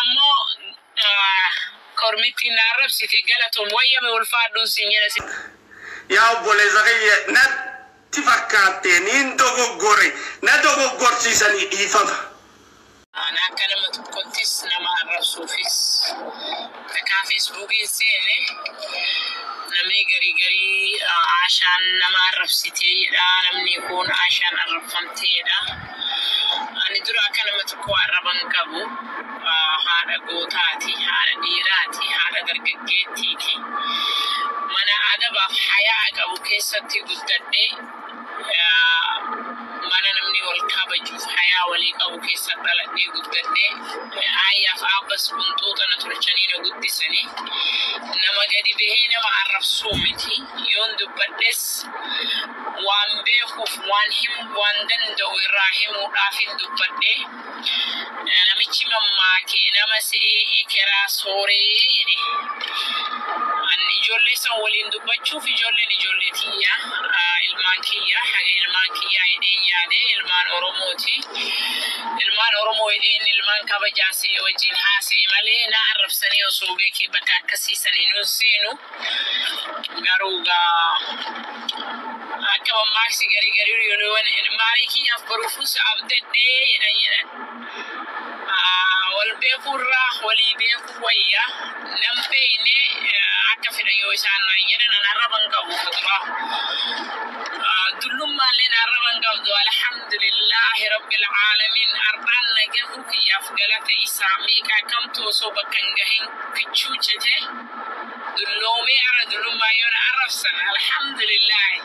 ammoo kormitti na arrabsite galatoom wayyame ulfaadhuun sin jedhe yaa obboleessa kiyya natti fakkaate niin na dogoggorsiisanii dhiifama. Ana akka nama tokkottis nama arrabsuufis takkaa feesbuukiin seene namni garii Ashaan nama arrabsiteedha namni kun Ashaan arrabfamteedha. Ani dura akka nama tokko arraban qabu haadha gootaati haadha dhiiraati haadha dargaggeettiiti mana adabaaf hayaa qabu keessatti guddadhee mana namni wal kabajuuf hayaa walii qabu keessatti dhaladhee guddadhee ayyaaf abbas buntuuta na tolchanii na guddisanii nama gadi bahee nama arrabsuu miti yoon dubbadhes waan beekuuf waan danda'u irraa himuudhaaf hin dubbadhee namichi mammaakee nama se'ee ekeraa sooree jedhe anni ijoollee san waliin dubbachuuf ijoolleen ijoollee tiyya ilmaan kiyya haga ilmaan kiyya jedheen yaade ilmaan Oromooti ilmaan Oromoo jedheen ilmaan kabajaasee wajjin haasee malee na arrabsanii osoo beekee bakka akkasiisanii nuun seenu garuu akka mammaaksi garii yoon maarii kiyyaaf baruufus abdadhee jedhan wal beekurraa walii beekuu wayya nam beeyne akka fedhan yoo isaan naan jedhan an arraban qabu fuduraa dullumaallee arraban qabdu alhamdulillahi rabbil aalamiin ardaan nagahu kiyyaaf galata isaa meeqaa kamtu osoo bakka hin gahin kichuuchite dulloomee ara dullummaa yoon arrabsan alhamdulillahi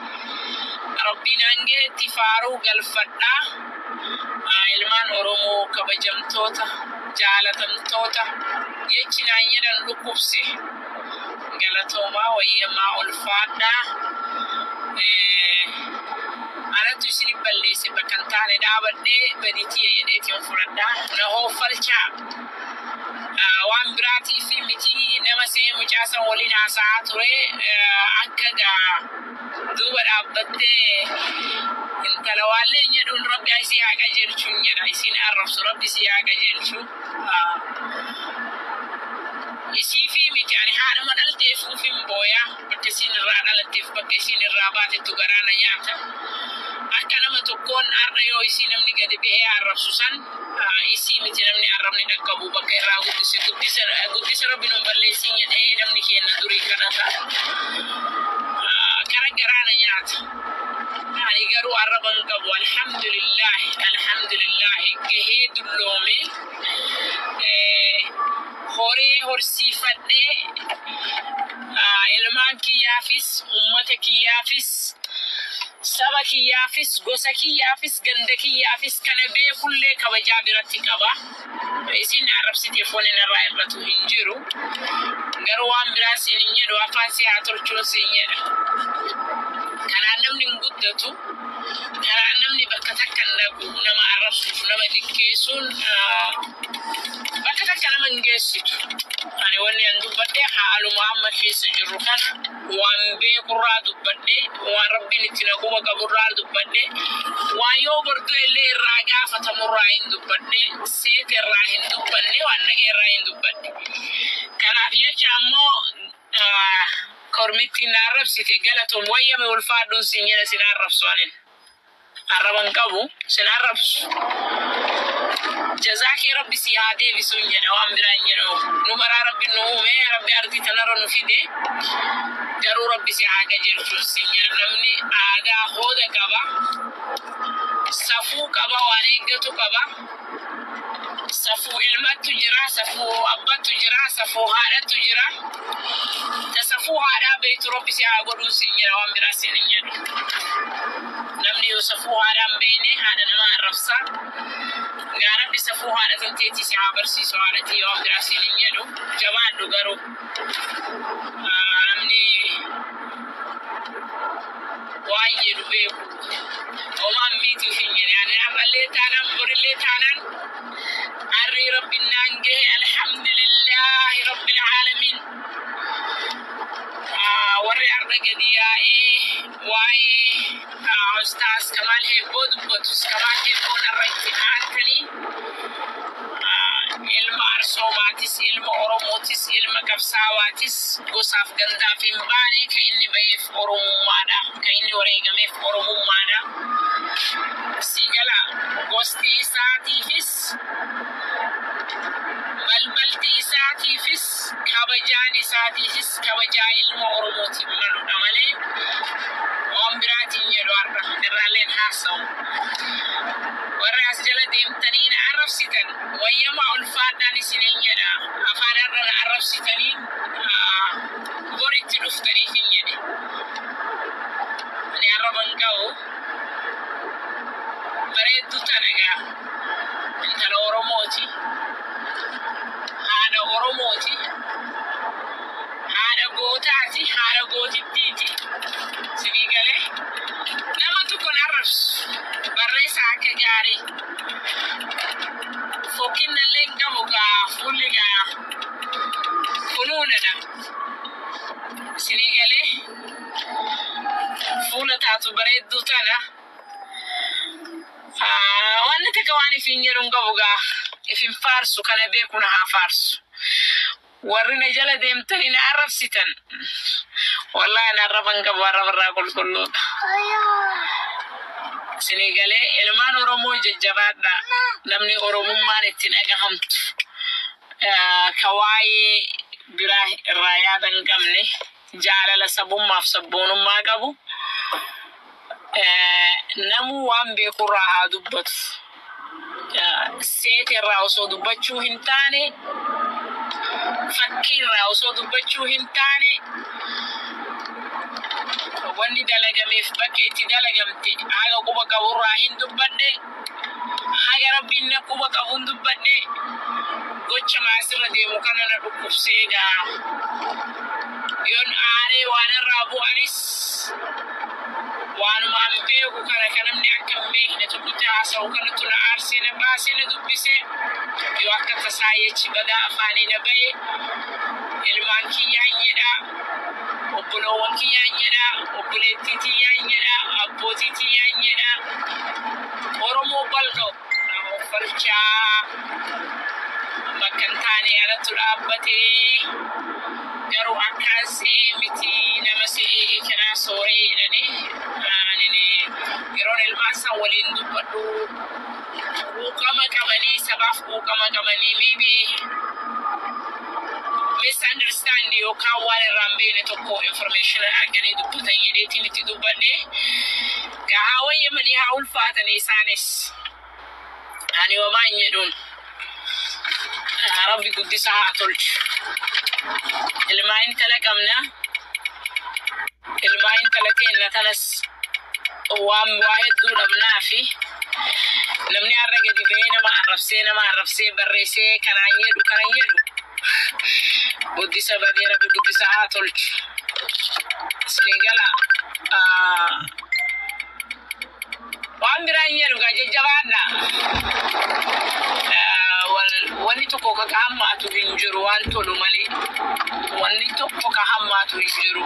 rabbiin angeetti faaruu galfadhaa ilmaan Oromoo kabajamtoota jaalatamtoota jechi naan jedhan dhukkubse galatoomaa wayyamaa ulfaadhaa anatu isin balleesse bakkan taane dhaabadhee baditii jedheetiin fudhadhaa na hoofalchaa waan biraatii fi miti nama see mucaasan waliin haasa'aa ture akka duuba dhaabbattee intala waallee jedhuun rabbi isii haa qajeelchuun jedha isin arrabsu rabbi isii haa qajeelchu isii fi miti ani haadhama dhalteefuuf hin booya bakka isin irraa dhalatteef bakka isin irraa baatettu garaana nyaata akka nama tokkoon har'a yoo isii namni gadi bahee arrabsu san isii miti namni arrabni dhaqqabu bakka irraa guddisa rabbi nun balleessin jedhee namni kenna durii kadhata kara garaana nyaata ani garuu arraban qabu alhamdulillahi gahee dulloome horee horsiifadhee ilmaan kiyyaafis ummata kiyyaafis saba kiyyaafis gosa kiyyaafis ganda kiyyaafis kana beekullee kabajaa biratti qaba isin arrabsiteef waliin irraa irratu hin jiru garuu waan biraa siin hin jedhu afaan si haa tolchuun siin jedha kanaan namni hin guddatu kanaan namni bakka takka naqu nama arrabsuuf nama dikkeessuun bakka takka nama hin geessitu ani wanni an dubbadhee haaluma amma keessa jirru kana waan beekurraa dubbadhee waan rabbiin itti naquma qaburraa dubbadhee waan yoo bordu illee irraa gaafatamurraa hin dubbadhee seete irraa hin dubbanne waan dhagee irraa hin dubbadhe kanaaf jecha ammoo kormitti na arrabsite galatoom wayyame ulfaadhuun sin jedhe sin arrabsu anin arraban qabu sin arrabsu jazaake rabbi si haa deebisuun jedha waan biraan jedhu nu baraa rabbi nu uume rabbi ardii tanarra nu fide garuu rabbi si haa qajeelchuun sin jedha namni aadaa hooda qaba safuu qaba waan eeggatu qaba safuu ilmattu jira safuu abbattu jira safuu haadhattu jira tasafuu haadhaa beektu rabbi si haa godhuun sin jedha waan biraa sin hin jedhu namni yoo safuu haadhaan beekne haadha nama arrabsa yaa rabbi safuu haadha tanteetii si haa barsiisu haadhatii waan biraa sin hin jedhu jabaadhu garuu namni waan jedhu beeku omaan miitiif hin jedhe ani har'allee taanaan borillee taanaan arrii rabbiin naan gahe alhamdulillahi rabbil aalamiin warri arda gadi yaa'ee waa'ee ustaas Kamal hebboo dubbatu Kamal hebboon irratti aankanii ilma arso qabsoomatis ilma oromootis ilma qabsaawaatis gosaaf gandaaf hin baane kan inni ba'eef oromummaadha kan inni wareegameef oromummaadha sigala gosti isaatiifis balbalti isaatiifis kabajaan isaatiifis kabajaa ilma oromootiin maludha malee waan biraatiin jedhu har'a irraalleen haasawu warra as jala deemtaniin arrabsitan wayyama ulfaadhaan isiniin jedha afaan irra arrabsitaniin boritti dhuftaniif hin jedhe ani arraban ga'u bareeddu tanagaa intala oromooti haadha oromooti haadha gootaati haadha gootittiiti sidii galee nama tokkon arrabsu barreessa akka gaarii fokkinnallee hin qabu gaa fuulli gaa kunuunadha sidii galee fuula taatu bareedduu tana wanni takka waan ifin jedhu hin qabu gaa ifin faarsu kana beeku na haa faarsu warri na jala deemtanii na arrabsitan wallahi na arraban qabu arrabarraa qulqulluudha isinii galee ilmaan oromoo jajjabaadha namni oromummaan itti dhagahamtu ka waa'ee biraa irraa yaada hin qabne jaalala sabummaaf sabboonummaa qabu namu waan beekurraa haa dubbatu seetirraa osoo dubbachuu hin taane fakkiirraa osoo dubbachuu hin taane wanni dalagameef bakka itti dalagamte haga quba qaburraa hin dubbadhe haga rabbiin na quba qabuun dubbadhe gocha maasirra deemu kana na dhukkubseegaa yoon aaree waan irraa bu'anis waanuma an beeku kana kan namni akka hin beekne tokkotti haasa'u kanattu na aarsee na baasee na dubbise yoo akka tasaa jechi badaa afaanii na ba'e ilmaan kiyyaan jedha obboloowwan kiyyaan jedha obboleettii tiyyaan jedha abbootii tiyyaan jedha oromoo bal'oo nama uffalchaa bakka hin taane alatti dhaabbatee garuu akkaasee miti nama se'ee kanaa sooree jedhanii yeroon ilmaan san waliin dubbadhu quuqama qabanii sabaaf quuqama qabanii maybe misunderstand yookaan waan irraa hin beekne tokko information arganii dubbatan jedheetiin itti dubbadhe gahaa wayyamanii haa ulfaatanii isaanis ani homaa hin jedhuun rabbi guddisa haa tolchu ilmaa intala qabna ilmaa intala keenna tanas waan waa hedduu dhabnaa fi namni har'a gadi ba'ee nama arrabsee barreessee kanaan jedhu guddisa badee rabbi guddisa haa tolchu isinii gala waan biraan jedhu gaa jajjabaadha wanni tokko ka hammaatu hin jiru waan tolu malee wanni tokko ka hammaatu hin jiru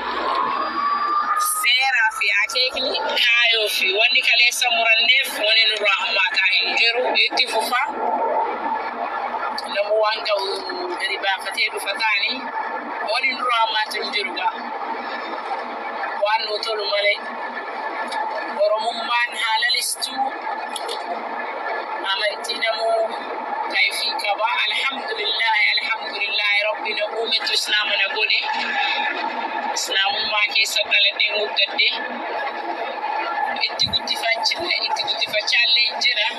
seeraa fi akeekni kaayoo fi wanni kaleessa muranneef wanni nurraa hammaataa hin jiru itti fufa namu waan qabu gadi baafatee dhufataanii wanni nurraa hammaatu hin jiru gaa waan nu tolu malee oromummaan haalalistuu amantii namuu كيفي كبا الحمد لله ربنا أمة إسلام نقولي إسلام ما كيسة تلدين وقدي إنتي كنت فاتشالة إنجرا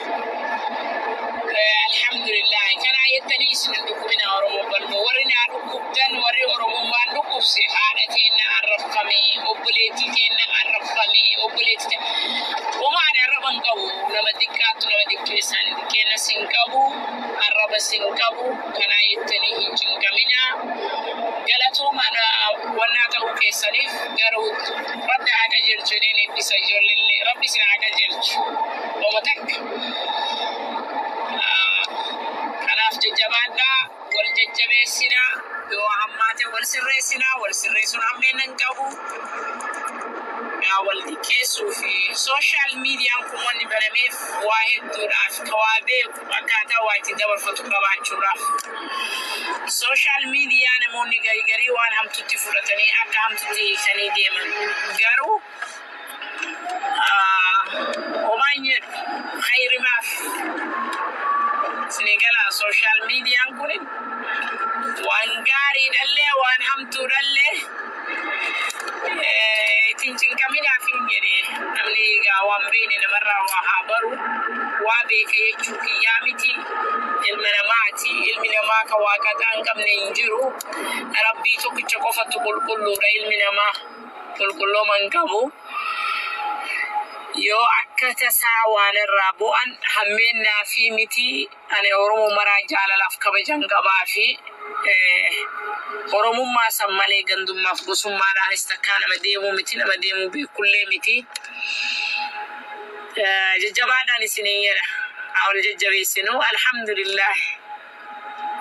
الحمد لله كان آياتني سندوك من أورمو بلو ورنا ركوبتان وري أورمو ما نكوب سيحانة كينا عرفقمي أبوليتي كينا عرفقمي أبوليتي وما أنا ربان قبو لما دكاتو لما دكيسان كينا سنكبو Arabseen qabu kana yettanii hin jingamina galatoo mana wanna ta'u keessaniif garuu rabbi haqa jirchuudhaan eebbisa ijoollee rabbi sin haqa jirchu omatak kanaaf jajjabaadha wal jajjabeessina yoo hammaate wal sirreessina wal sirreessuun hammeennan qabu والدي كيسو في سوشيال ميديا كمان برمي واحد دراف كوابي كاتا وايت دبر فتوكابان شراف سوشيال ميديا نموني غري وان هم تتي فرتني أكا هم تتي سني ديما غارو ومانير خير ما سنغالا سوشيال ميديا كونين وان غاري دلي وان هم تدلي تنجن كمينا فين جري أمليغا وامبين نمرة وحابرو وابيك يجوك يامتي المناماتي المناماك واكتان كم ننجرو ربي توك تشكوفة تقول كله رأي المناما تقول كله من كمو يو أكتا ساوان الرابو أن همينا في متي أنا أورمو مراجع للأفكار جنگبا في ورمو ما سمالي غندم مفقسم ما دان استكان مديمو متي مديمو بكل متي ججبادان سنين أول ججبي سنو الحمد لله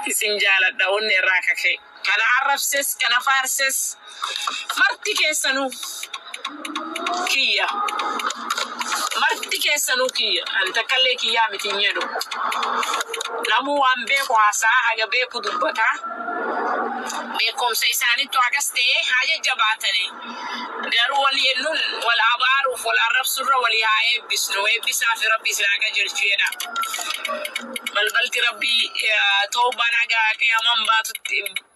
سنجالة داون راككي كان عرفسس كان فارسس مرتي كيسنو كيا مرتي كيسنو كيا أنت كلي كيا متينيدو نمو أم بيكو عسا حاجة بيكو دبتا بيكم سيساني تو أغسطي حاجة جباتني دارو ولي النون والعبارف والعرب سر ولي هاي بسنو بسا في ربي سلاكا جرشيدا بلبلت ربي توبانا كي أمان باتو